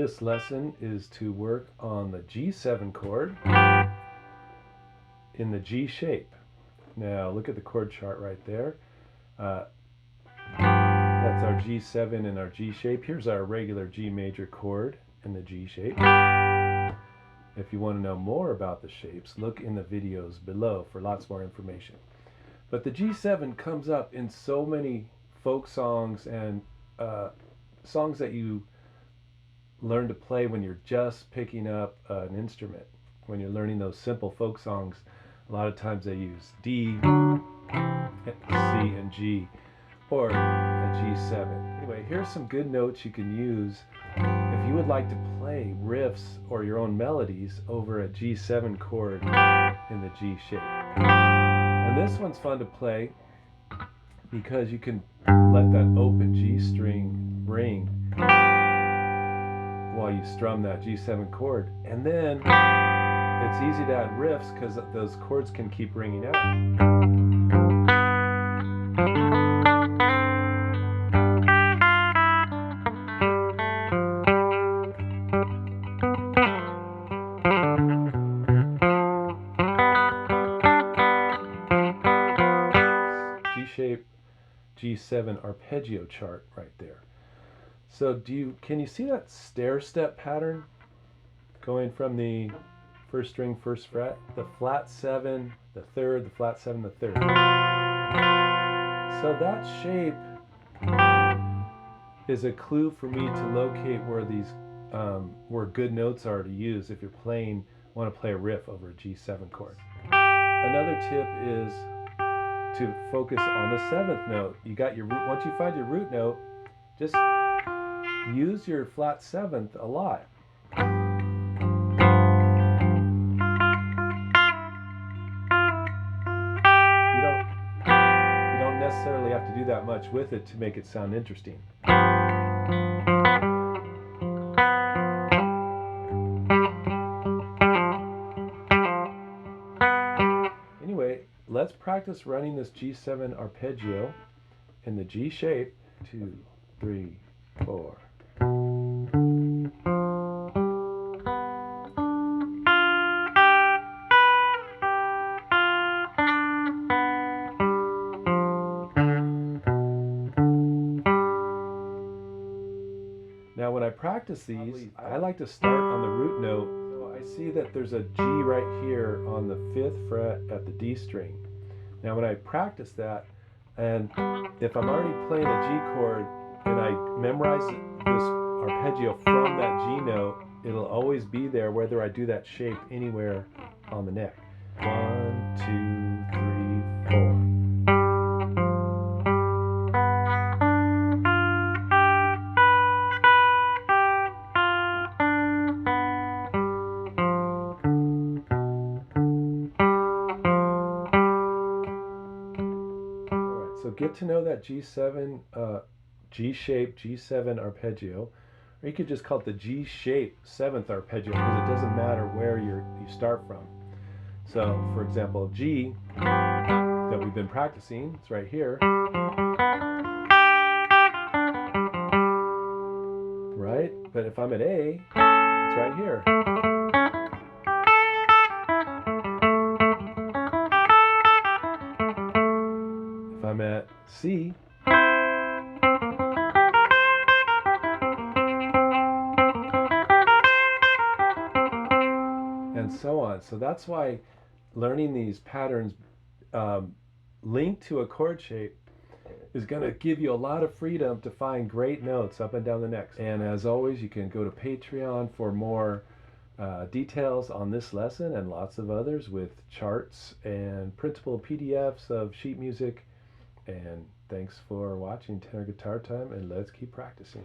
this lesson is to work on the G7 chord in the G shape. Now look at the chord chart right there. That's our G7 and our G shape. Here's our regular G major chord in the G shape. If you want to know more about the shapes, look in the videos below for lots more information. But the G7 comes up in so many folk songs and songs that you learn to play when you're just picking up an instrument. When you're learning those simple folk songs, a lot of times they use D, C, and G, or a G7. Anyway, here's some good notes you can use if you would like to play riffs or your own melodies over a G7 chord in the G shape. And this one's fun to play because you can let that open G string ring while you strum that G7 chord. And then it's easy to add riffs because those chords can keep ringing out. G shape, G7 arpeggio chart right there. So can you see that stair step pattern going from the first string, first fret, the flat 7, the third, the flat 7, the third. So that shape is a clue for me to locate where these where good notes are to use if you're want to play a riff over a G7 chord. Another tip is to focus on the 7th note. You got your root. Once you find your root note, just use your flat 7th a lot. You don't necessarily have to do that much with it to make it sound interesting. Anyway, let's practice running this G7 arpeggio in the G shape. 2, 3, 4. Now when I practice these, I like to start on the root note. So I see that there's a G right here on the 5th fret at the D string. Now when I practice that, and if I'm already playing a G chord and I memorize this arpeggio from that G note, it'll always be there whether I do that shape anywhere on the neck. 1, 2, 3, 4. So get to know that G7, G shape, G7 arpeggio, or you could just call it the G shape 7th arpeggio because it doesn't matter where you start from. So for example, G that we've been practicing, it's right here, right? But if I'm at A, it's right here. If I'm at C, and so on. So that's why learning these patterns linked to a chord shape is going to give you a lot of freedom to find great notes up and down the neck. And as always, you can go to Patreon for more details on this lesson and lots of others with charts and printable PDFs of sheet music. And thanks for watching Tenor Guitar Time, and let's keep practicing.